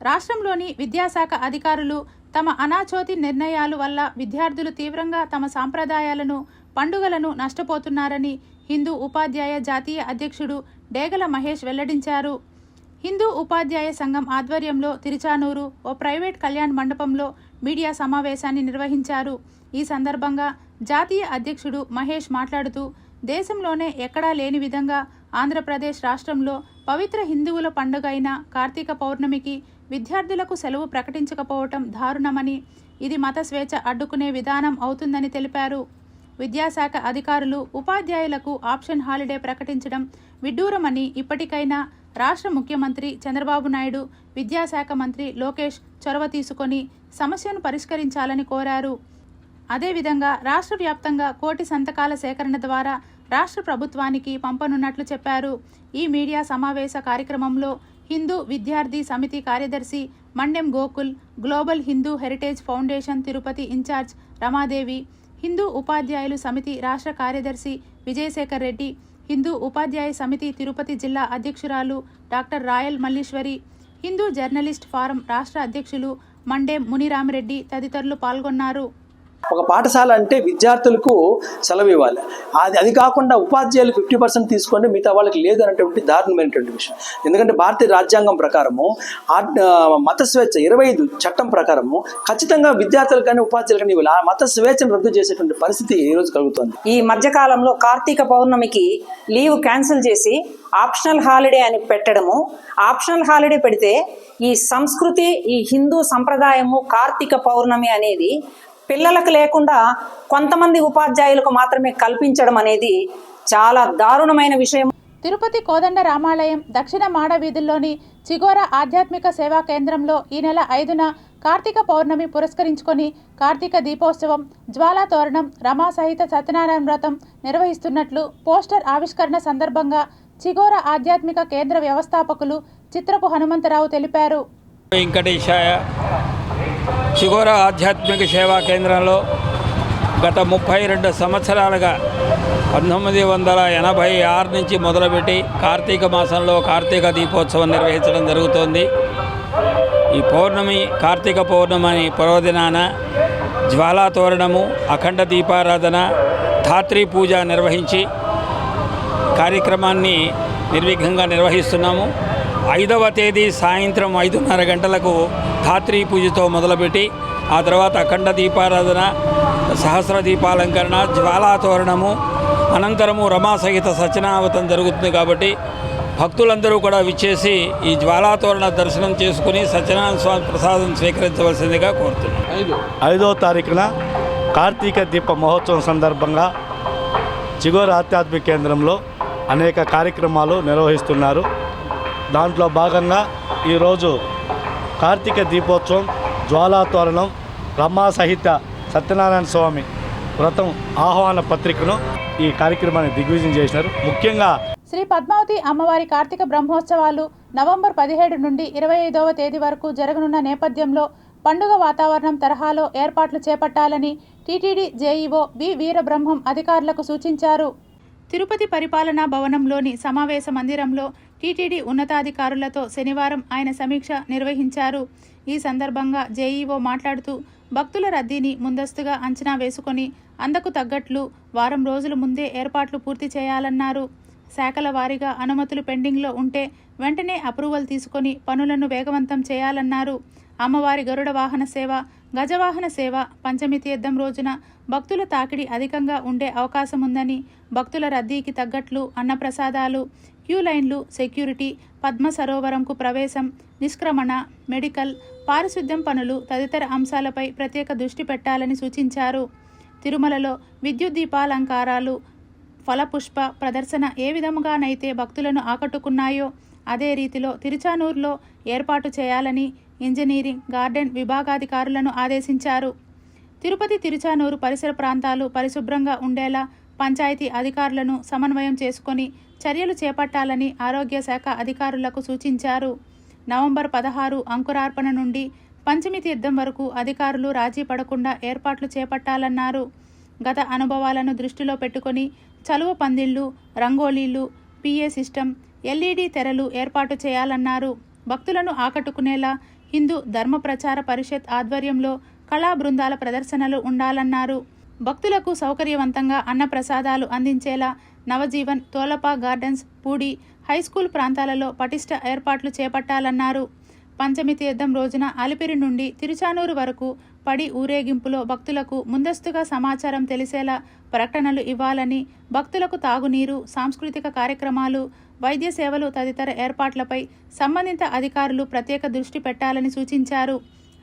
రాష్ట్రంలోని విద్యాశాఖ అధికారులు తమ అనాచోతి నిర్ణయాల వల్ల విద్యార్థులు తీవ్రంగా తమ సాంప్రదాయాలను, పండుగలను నష్టపోతున్నారని హిందూ ఉపాధ్యాయ జాతీయ అధ్యక్షుడు డేగల మహేష్ వెల్లడించారు. హిందూ ఉపాధ్యాయ సంఘం ఆధ్వర్యంలో తిరుచానూరు ఓ ప్రైవేట్ కళ్యాణ మండపంలో మీడియా సమావేశాన్ని నిర్వహించారు. ఈ సందర్భంగా జాతీయ అధ్యక్షుడు మహేష్ మాట్లాడుతూ, దేశంలోనే ఎక్కడా లేని విధంగా ఆంధ్రప్రదేశ్ రాష్ట్రంలో పవిత్ర హిందువుల పండుగ అయిన కార్తీక పౌర్ణమికి విద్యార్థులకు సెలవు ప్రకటించకపోవటం దారుణమని, ఇది మత స్వేచ్ఛ అడ్డుకునే విధానం అవుతుందని తెలిపారు. విద్యాశాఖ అధికారులు ఉపాధ్యాయులకు ఆప్షన్ హాలిడే ప్రకటించడం విడ్డూరమని, ఇప్పటికైనా రాష్ట్ర ముఖ్యమంత్రి చంద్రబాబు నాయుడు, విద్యాశాఖ మంత్రి లోకేష్ చొరవ తీసుకొని సమస్యను పరిష్కరించాలని కోరారు. అదేవిధంగా రాష్ట్ర వ్యాప్తంగా 1 కోటి సంతకాల సేకరణ ద్వారా రాష్ట్ర ప్రభుత్వానికి పంపనున్నట్లు చెప్పారు. ఈ మీడియా సమావేశ కార్యక్రమంలో హిందూ విద్యార్థి సమితి కార్యదర్శి Mandem Gokul, global Hindu heritage foundation Tirupati in-charge Ramadevi, Hindu ఉపాధ్యాయులు సమితి రాష్ట్ర కార్యదర్శి విజయశేఖర్ రెడ్డి, హిందూ ఉపాధ్యాయ సమితి తిరుపతి జిల్లా అధ్యక్షురాలు doctor Rayal Malleswari, Hindu journalist forum రాష్ట్ర అధ్యక్షులు మండెం మునిరామిరెడ్డి తదితరులు పాల్గొన్నారు. ఒక పాఠశాల అంటే విద్యార్థులకు సెలవు ఇవ్వాలి. అది కాకుండా ఉపాధ్యాయులు 50% తీసుకొని మిగతా వాళ్ళకి లేదు అనేటువంటి దారుణమైనటువంటి విషయం. ఎందుకంటే భారతీయ రాజ్యాంగం ప్రకారము మత స్వేచ్ఛ 25 చట్టం ప్రకారము ఖచ్చితంగా విద్యార్థులు కానీ ఉపాధ్యాయులు కానీ ఇవ్వాలి. ఆ మత స్వేచ్ఛను రద్దు చేసేటువంటి పరిస్థితి ఈ రోజు కలుగుతుంది. ఈ మధ్యకాలంలో కార్తీక పౌర్ణమికి లీవ్ క్యాన్సిల్ చేసి ఆప్షనల్ హాలిడే అని పెట్టడము, ఆప్షనల్ హాలిడే పెడితే ఈ సంస్కృతి, ఈ హిందూ సంప్రదాయము కార్తీక పౌర్ణమి అనేది పిల్లలకు లేకుండా కొంతమంది ఉపాధ్యాయులకు మాత్రమే కల్పించడం అనేది చాలా దారుణమైన విషయం. తిరుపతి కోదండ రామాలయం దక్షిణ మాడ వీధుల్లోని చిగోర ఆధ్యాత్మిక సేవా కేంద్రంలో ఈ నెల 5న కార్తీక పౌర్ణమి పురస్కరించుకొని కార్తీక దీపోత్సవం, జ్వాలా తోరణం, రమా సహిత సత్యనారాయణ వ్రతం నిర్వహిస్తున్నట్లు పోస్టర్ ఆవిష్కరణ సందర్భంగా చిగోర ఆధ్యాత్మిక కేంద్ర వ్యవస్థాపకులు చిత్రపు హనుమంతరావు తెలిపారు. వెంకటేశాయ. చిగోర ఆధ్యాత్మిక సేవా కేంద్రంలో గత 32 సంవత్సరాలుగా 1986 నుంచి మొదలుపెట్టి కార్తీక మాసంలో కార్తీక దీపోత్సవం నిర్వహించడం జరుగుతోంది. ఈ పౌర్ణమి, కార్తీక పౌర్ణమి పర్వదినాన జ్వాలా తోరణము, అఖండ దీపారాధన, ధాత్రీ పూజ నిర్వహించి కార్యక్రమాన్ని నిర్విఘ్నంగా నిర్వహిస్తున్నాము. 5వ తేదీ సాయంత్రం 5:30 గంటలకు ధాత్రీ పూజతో మొదలుపెట్టి ఆ తర్వాత అఖండ దీపారాధన, సహస్ర దీపాలంకరణ, జ్వాలా తోరణము, అనంతరము రమా సహిత సత్యనావతం జరుగుతుంది. కాబట్టి భక్తులందరూ కూడా విచ్చేసి ఈ జ్వాలా తోరణ దర్శనం చేసుకుని సత్యనారాయణ స్వామి ప్రసాదం స్వీకరించవలసిందిగా కోరుతున్నాం. 5వ తారీఖున కార్తీక దీప మహోత్సవం సందర్భంగా చిగోర ఆధ్యాత్మిక కేంద్రంలో అనేక కార్యక్రమాలు నిర్వహిస్తున్నారు. దాంట్లో భాగంగా ఈరోజు కార్తీక దీపోత్సవం, జ్వాలా తోరణం, రమా సహిత సత్యనారాయణ స్వామి వ్రతం ఆహ్వాన పత్రికను ఈ కార్యక్రమాన్ని దిగ్విజయం చేసినారు. ముఖ్యంగా శ్రీ పద్మావతి అమ్మవారి కార్తీక బ్రహ్మోత్సవాలు నవంబర్ 17 నుండి 25వ తేదీ వరకు జరగనున్న నేపథ్యంలో పండుగ వాతావరణం తరహాలో ఏర్పాట్లు చేపట్టాలని టీటీడీ జేఈఓ వి వీరబ్రహ్మం అధికారులకు సూచించారు. తిరుపతి పరిపాలనా భవనంలోని సమావేశ మందిరంలో టీటీడీ ఉన్నతాధికారులతో శనివారం ఆయన సమీక్ష నిర్వహించారు. ఈ సందర్భంగా జేఈఓ మాట్లాడుతూ భక్తుల రద్దీని ముందస్తుగా అంచనా వేసుకొని అందుకు తగ్గట్లు వారం రోజుల ముందే ఏర్పాట్లు పూర్తి చేయాలన్నారు. శాఖల వారీగా అనుమతులు పెండింగ్లో ఉంటే వెంటనే అప్రూవల్ తీసుకొని పనులను వేగవంతం చేయాలన్నారు. అమ్మవారి గరుడ వాహన సేవ, గజవాహన సేవ పంచమి తీర్థం రోజున భక్తుల తాకిడి అధికంగా ఉండే అవకాశం ఉందని, భక్తుల రద్దీకి తగ్గట్లు అన్నప్రసాదాలు, క్యూ లైన్లు, సెక్యూరిటీ, పద్మ సరోవరంకు ప్రవేశం, నిష్క్రమణ, మెడికల్, పారిశుద్ధ్యం పనులు తదితర అంశాలపై ప్రత్యేక దృష్టి పెట్టాలని సూచించారు. తిరుమలలో విద్యుత్ దీపాలంకారాలు, ఫలపుష్ప ప్రదర్శన ఏ విధముగానైతే భక్తులను ఆకట్టుకున్నాయో అదే రీతిలో తిరుచానూరులో ఏర్పాటు చేయాలని ఇంజనీరింగ్, గార్డెన్ విభాగాధికారులను ఆదేశించారు. తిరుపతి, తిరుచానూరు పరిసర ప్రాంతాలు పరిశుభ్రంగా ఉండేలా పంచాయతీ అధికారులను సమన్వయం చేసుకొని చర్యలు చేపట్టాలని ఆరోగ్య శాఖ అధికారులకు సూచించారు. నవంబర్ 16 అంకురార్పణ నుండి పంచమి తీర్థం వరకు అధికారులు రాజీ పడకుండా ఏర్పాట్లు చేపట్టాలన్నారు. గత అనుభవాలను దృష్టిలో పెట్టుకొని చలువ పందిళ్లు, రంగోలీలు, పిఏ సిస్టమ్, ఎల్ఈడి తెరలు ఏర్పాటు చేయాలన్నారు. భక్తులను ఆకట్టుకునేలా హిందూ ధర్మ ప్రచార పరిషత్ ఆధ్వర్యంలో కళా బృందాల ప్రదర్శనలు ఉండాలన్నారు. భక్తులకు సౌకర్యవంతంగా అన్నప్రసాదాలు అందించేలా నవజీవన్, తోలపా గార్డెన్స్, పూడి, హైస్కూల్ ప్రాంతాలలో పటిష్ట ఏర్పాట్లు చేపట్టాలన్నారు. పంచమి తీర్థం రోజున అలిపిరి నుండి తిరుచానూరు వరకు పడి ఊరేగింపులో భక్తులకు ముందస్తుగా సమాచారం తెలిసేలా ప్రకటనలు ఇవ్వాలని, భక్తులకు తాగునీరు, సాంస్కృతిక కార్యక్రమాలు, వైద్య సేవలు తదితర ఏర్పాట్లపై సంబంధిత అధికారులు ప్రత్యేక దృష్టి పెట్టాలని సూచించారు.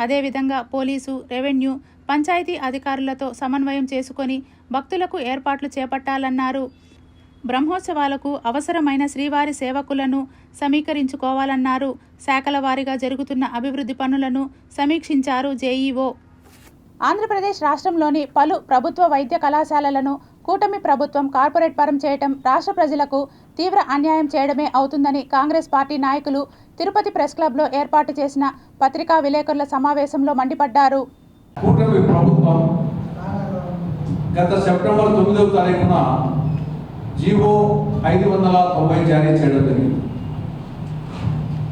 అదేవిధంగా పోలీసు, రెవెన్యూ, పంచాయతీ అధికారులతో సమన్వయం చేసుకొని భక్తులకు ఏర్పాట్లు చేపట్టాలన్నారు. బ్రహ్మోత్సవాలకు అవసరమైన శ్రీవారి సేవకులను సమీకరించుకోవాలన్నారు. శాఖల వారీగా జరుగుతున్న అభివృద్ధి పనులను సమీక్షించారు జేఈఓ. ఆంధ్రప్రదేశ్ రాష్ట్రంలోని పలు ప్రభుత్వ వైద్య కళాశాలలను కూటమి ప్రభుత్వం కార్పొరేట్ పరం చేయటం రాష్ట్ర ప్రజలకు తీవ్ర అన్యాయం చేయడమే అవుతుందని కాంగ్రెస్ పార్టీ నాయకులు తిరుపతి ప్రెస్ క్లబ్లో ఏర్పాటు చేసిన పత్రికా విలేకరుల సమావేశంలో మండిపడ్డారు. కూటమి ప్రభుత్వం గత సెప్టెంబర్ 9వ తారీఖున జీవో 590 జారీ చేయడం జరిగింది.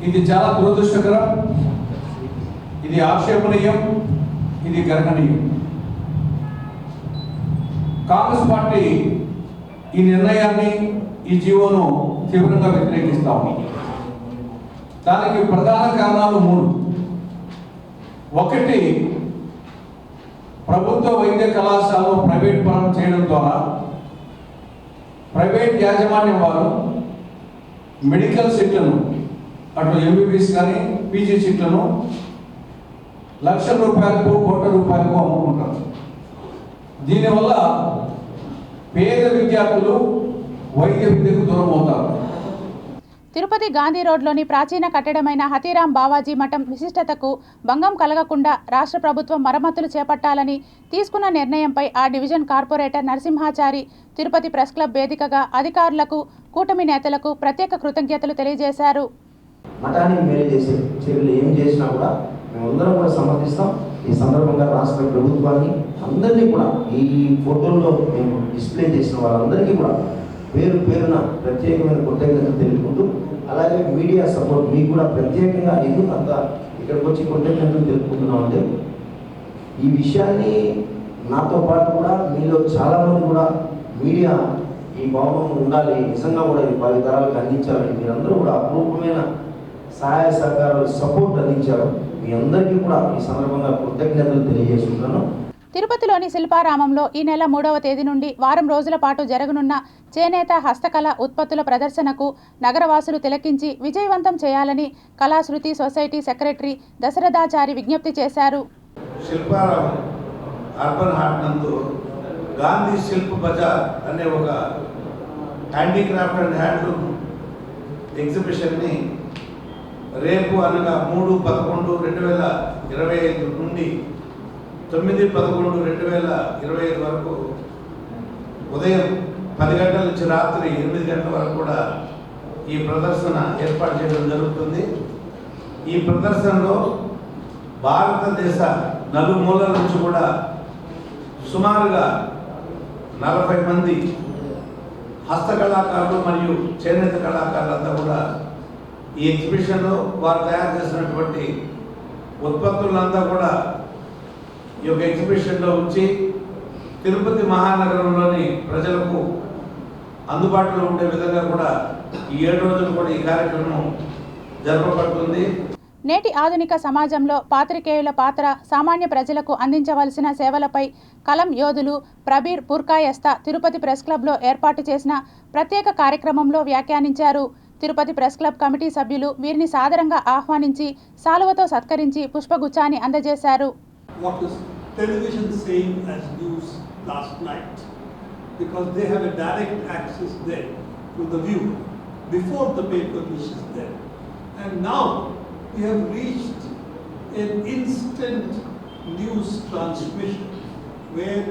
ఇది చాలా దురదృష్టకరం, ఇది ఆక్షేపణీయం, ఇది గర్హనీయం. కాంగ్రెస్ పార్టీ ఈ నిర్ణయాన్ని, ఈ జీవోను తీవ్రంగా వ్యతిరేకిస్తాము. దానికి ప్రధాన కారణాలు 3. ఒకటి, ప్రభుత్వ వైద్య కళాశాలను ప్రైవేట్ పరం చేయడం ద్వారా ప్రైవేట్ యాజమాన్యం వారు మెడికల్ సీట్లను, అటు ఎంబీబీఎస్ కానీ పీజీ సీట్లను ₹1,00,000, ₹1,00,00,000 అమ్ముకుంటారు. దీనివల్ల పేద విద్యార్థులు వైద్య విద్యకు దూరం అవుతారు. తిరుపతి గాంధీ రోడ్లోని ప్రాచీన కట్టడమైన హతీరాం బావాజీ మఠం విశిష్టతకు భంగం కలగకుండా రాష్ట్ర ప్రభుత్వం మరమ్మతులు చేపట్టాలని తీసుకున్న నిర్ణయంపై ఆ division corporator Narasimhachari Tirupati press club వేదికగా అధికారులకు, కూటమి నేతలకు ప్రత్యేక కృతజ్ఞతలు తెలియజేశారు. మఠానికి మేలు చేసే చర్యలు ఏం చేసినా కూడా మేమందరం కూడా సమర్థిస్తాం. ఈ సందర్భంగా రాష్ట్ర ప్రభుత్వాన్ని అందరినీ కూడా ఈ ఫోటోల్లో మేము డిస్ప్లే చేసిన వాళ్ళందరికీ కూడా పేరు పేరున ప్రత్యేకమైన కృతజ్ఞతలు తెలుపుకుంటూ, అలాగే మీడియా సపోర్ట్ మీకు కూడా ప్రత్యేకంగా ఎందుకు అంత ఇక్కడికి వచ్చి కృతజ్ఞతలు తెలుపుకుంటున్నామంటే, ఈ విషయాన్ని నాతో పాటు కూడా మీలో చాలామంది కూడా మీడియా ఈ భావన ఉండాలి, నిజంగా కూడా ఇది 10 తరాలకు అందించాలని మీరందరూ కూడా అపూర్వమైన సహాయ సహకారాలు సపోర్ట్ అందించారు. మీ అందరికీ కూడా ఈ సందర్భంగా కృతజ్ఞతలు తెలియజేస్తున్నాను. తిరుపతిలోని శిల్పారామంలో ఈ నెల 3వ తేదీ నుండి వారం రోజుల పాటు జరగనున్న చేనేత హస్తకళ ఉత్పత్తుల ప్రదర్శనకు నగరవాసులు తిలకించి విజయవంతం చేయాలని కళాశృతి సొసైటీ సెక్రటరీ దశరథాచారి విజ్ఞప్తి చేశారు. శిల్పారామం అర్బన్ హార్ట్ నందు గాంధీ శిల్ప బజార్ అనే ఒక హ్యాండీక్రాఫ్ట్ అండ్ హ్యాండ్లూమ్ ఎగ్జిబిషన్ని రేపు అనగా 3/11/2025 నుండి 9/11/2025 వరకు ఉదయం 10 గంటల నుంచి రాత్రి 8 గంటల వరకు కూడా ఈ ప్రదర్శన ఏర్పాటు చేయడం జరుగుతుంది. ఈ ప్రదర్శనలో భారతదేశ నలుమూలల నుంచి కూడా సుమారుగా 40 మంది హస్తకళాకారులు మరియు చేనేత కళాకారులంతా కూడా ఈ ఎగ్జిబిషన్లో వారు తయారు చేసినటువంటి ఉత్పత్తులంతా కూడా ఈ యొక్క ఎగ్జిబిషన్లో ఉంచి తిరుపతి మహానగరంలోని ప్రజలకు అందుబాటులో ఉండే విధంగా కూడా ఈ 7 రోజులు కూడా ఈ కార్యక్రమం జరపబడుతుంది. నేటి ఆధునిక సమాజంలో పాత్రికేయుల పాత్ర, సామాన్య ప్రజలకు అందించవలసిన సేవలపై కలం యోధులు ప్రబీర్ పుర్కాయస్తా తిరుపతి ప్రెస్ క్లబ్లో ఏర్పాటు చేసిన ప్రత్యేక కార్యక్రమంలో వ్యాఖ్యానించారు. తిరుపతి ప్రెస్ క్లబ్ కమిటీ సభ్యులు వీరిని సాదరంగా ఆహ్వానించి సాలువతో సత్కరించి పుష్పగుచ్చాన్ని అందజేశారు. What is television saying as news last night? Because they have a direct access there to the viewer before the paper reaches there. And now we have reached an instant news transmission where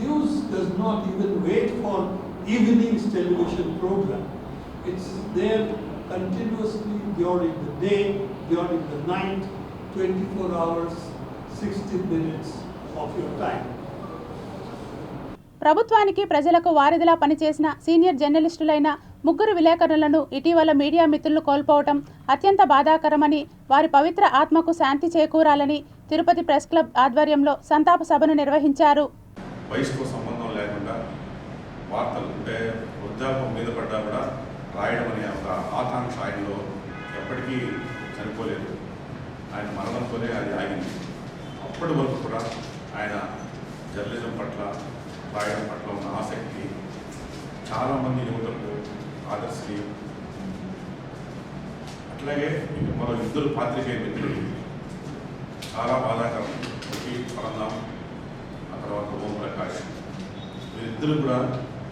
news does not even wait for evening's television program. It's there continuously during the day, during the night, 24 hours, 60 minutes of your time. ప్రభుత్వానికి ప్రజలకు వారధిలా పనిచేసిన senior జర్నలిస్టులైన 3 విలేకరులను ఇటీవల media మిత్రులు కోల్పోవటం అత్యంత బాధాకరమని, వారి పవిత్ర ఆత్మకు శాంతి చేకూరాలని తిరుపతి ప్రెస్ క్లబ్ ఆధ్వర్యంలో సంతాప సభను నిర్వహించారు. వయసుతో సంబంధం లేకుండా వార్తలు అంటే వృద్ధాపం మీద పడ్డా కూడా రాయడం అనే ఒక ఆకాంక్ష ఆయనలో ఎప్పటికీ చనిపోలేదు. ఆయన మరణంతోనే అది ఆగింది. అప్పటి వరకు కూడా ఆయన జర్నలిజం పట్ల, రాయడం పట్ల ఉన్న ఆసక్తి చాలామంది యువతకు ఆదర్శనీయం. అట్లాగే మరో 2 పాత్రికేయ మిత్రులు చాలా బాధాకరం. పరంధాం, ఆ తర్వాత ఓం ప్రకాష్, వీరిద్దరు కూడా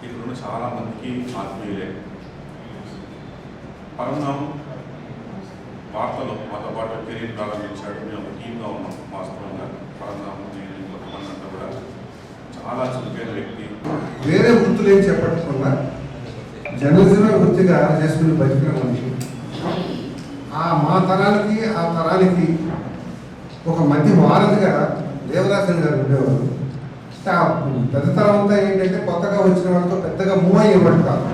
ఇక్కడున్న చాలామందికి ఆత్మీయులే. పరంధాం వార్తలో మాతో పాటు కెరీర్ ప్రారంభించాడు. మేము ఒక టీమ్గా ఉన్నాం. వాస్తవంగా పరంధాం నేను కొంతమంది అంతా కూడా చాలా చురుకైన వ్యక్తి. వేరే వృత్తులు ఏం చెప్పట్టుకున్నా జర్నలిజమే వృత్తిగా చేసుకుని బతికిన మనిషి. మా తరానికి ఆ తరానికి ఒక మధ్య వారధిగా దేవరాజన్ గారు ఉండేవారు. పెద్ద తరం అంతా ఏంటంటే కొత్తగా వచ్చిన వాళ్ళతో పెద్దగా మూవ్ అయ్యేవాడు కాదు.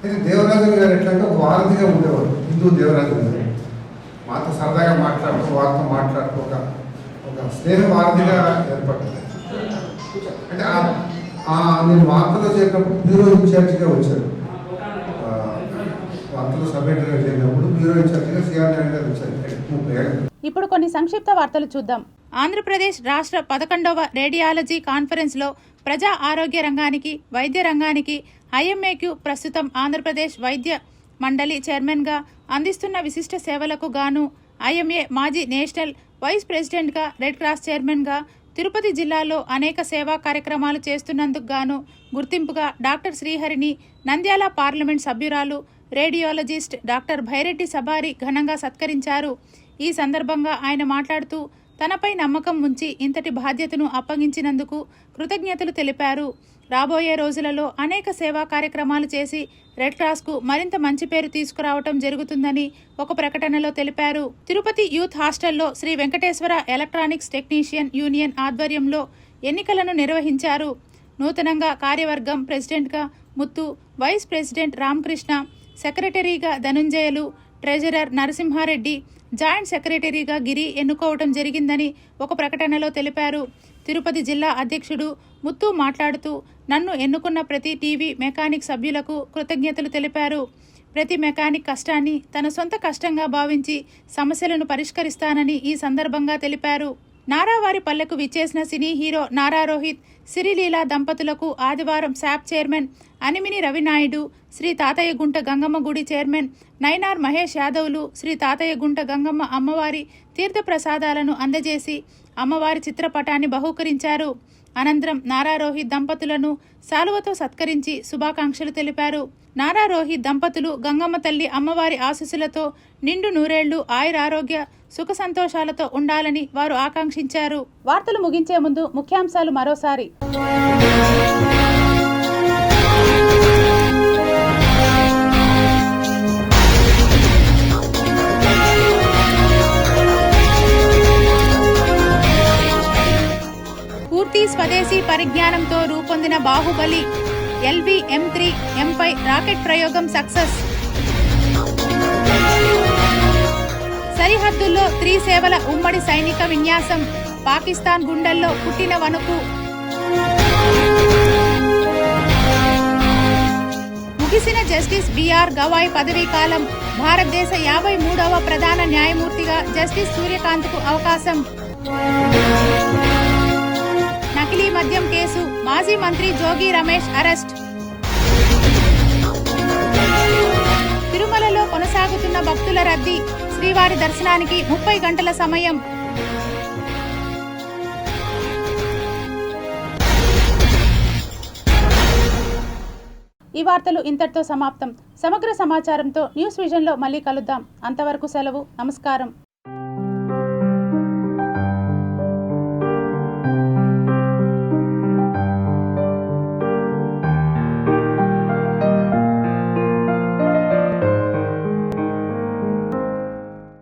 అయితే దేవరాజన్ గారు ఎట్లంటే ఒక వారధిగా ఉండేవారు. హిందూ దేవరాజన్ గారు మాతో సరదాగా మాట్లాడుతూ వారితో మాట్లాడుతూ ఒక స్నేహ వారధిగా ఏర్పడింది. అంటే నేను వార్తలో చేరినప్పుడు బ్యూరో ఇన్ఛార్జిగా వచ్చారు. వార్తలో సబ్ ఎడిటర్గా చేరినప్పుడు బ్యూరో ఇన్ఛార్జిగా సిఆర్ నాయుడు గారు వచ్చారు. 30 ఏళ్ళు. ఇప్పుడు కొన్ని సంక్షిప్త వార్తలు చూద్దాం. ఆంధ్రప్రదేశ్ రాష్ట్ర 11వ రేడియాలజీ కాన్ఫరెన్స్లో ప్రజా ఆరోగ్య రంగానికి, వైద్య రంగానికి ఐఎంఏక్యూ ప్రస్తుతం ఆంధ్రప్రదేశ్ వైద్య మండలి చైర్మన్గా అందిస్తున్న విశిష్ట సేవలకు గాను ఐఎంఏ మాజీ నేషనల్ వైస్ ప్రెసిడెంట్గా, రెడ్ క్రాస్ చైర్మన్గా, తిరుపతి జిల్లాలో అనేక సేవా కార్యక్రమాలు చేస్తున్నందుకు గాను గుర్తింపుగా డాక్టర్ శ్రీహరిని నంద్యాల పార్లమెంట్ సభ్యురాలు రేడియాలజిస్ట్ డాక్టర్ భైరెడ్డి సబారి ఘనంగా సత్కరించారు. ఈ సందర్భంగా ఆయన మాట్లాడుతూ తనపై నమ్మకం ఉంచి ఇంతటి బాధ్యతను అప్పగించినందుకు కృతజ్ఞతలు తెలిపారు. రాబోయే రోజులలో అనేక సేవా కార్యక్రమాలు చేసి రెడ్ క్రాస్కు మరింత మంచి పేరు తీసుకురావటం జరుగుతుందని ఒక ప్రకటనలో తెలిపారు. తిరుపతి యూత్ హాస్టల్లో Sri Venkateswara electronics technician union ఆధ్వర్యంలో ఎన్నికలను నిర్వహించారు. నూతనంగా కార్యవర్గం ప్రెసిడెంట్గా ముత్తు, వైస్ ప్రెసిడెంట్ రామకృష్ణ, సెక్రటరీగా ధనుంజయలు, ట్రెజరర్ నరసింహారెడ్డి, జాయింట్ సెక్రటరీగా గిరి ఎన్నుకోవడం జరిగిందని ఒక ప్రకటనలో తెలిపారు. తిరుపతి జిల్లా అధ్యక్షుడు ముత్తు మాట్లాడుతూ నన్ను ఎన్నుకున్న ప్రతి టీవీ మెకానిక్ సభ్యులకు కృతజ్ఞతలు తెలిపారు. ప్రతి మెకానిక్ కష్టాన్ని తన సొంత కష్టంగా భావించి సమస్యలను పరిష్కరిస్తానని ఈ సందర్భంగా తెలిపారు. నారావారి పల్లెకు విచ్చేసిన సినీ హీరో నారా రోహిత్, సిరిలీలా దంపతులకు ఆదివారం శాప్ చైర్మన్ అనిమిని రవినాయుడు, శ్రీ తాతయ్య గుంట గంగమ్మ గుడి చైర్మన్ నైనార్ మహేష్ యాదవ్లు శ్రీ తాతయ్య గుంట గంగమ్మ అమ్మవారి తీర్థప్రసాదాలను అందజేసి అమ్మవారి చిత్రపటాన్ని బహూకరించారు. అనంతరం నారా రోహిత్ దంపతులను శాలువతో సత్కరించి శుభాకాంక్షలు తెలిపారు. నారా రోహిత్ దంపతులు గంగమ్మ తల్లి అమ్మవారి ఆశీస్సులతో నిండు నూరేళ్లు ఆయురారోగ్య సుఖ సంతోషాలతో ఉండాలని వారు ఆకాంక్షించారు. వార్తలు ముగించే ముందు ముఖ్యాంశాలు మరోసారి. పూర్తి స్వదేశీ పరిజ్ఞానంతో రూపొందిన బాహుబలి LV-M3 M5 రాకెట్ ప్రయోగం సక్సెస్. సరిహద్దుల్లో త్రిసేవల ఉమ్మడి సైనిక విన్యాసం, పాకిస్తాన్ గుండెల్లో పుట్టిన వణుకు. ముగిసిన జస్టిస్ బిఆర్ గవాయ్ పదవీ కాలం, భారతదేశ 53వ ప్రధాన న్యాయమూర్తిగా జస్టిస్ సూర్యకాంత్కు అవకాశం. నకిలీ మద్యం కేసు, మాజీ మంత్రి జోగి రమేష్ అరెస్ట్. తిరుమలలో కొనసాగుతున్న భక్తుల రద్దీ, శ్రీవారి దర్శనానికి 30 గంటల సమయం. ఈ వార్తలు ఇంతటితో సమాప్తం. సమగ్ర సమాచారంతో న్యూస్ విజన్లో మళ్ళీ కలుద్దాం. అంతవరకు సెలవు. నమస్కారం.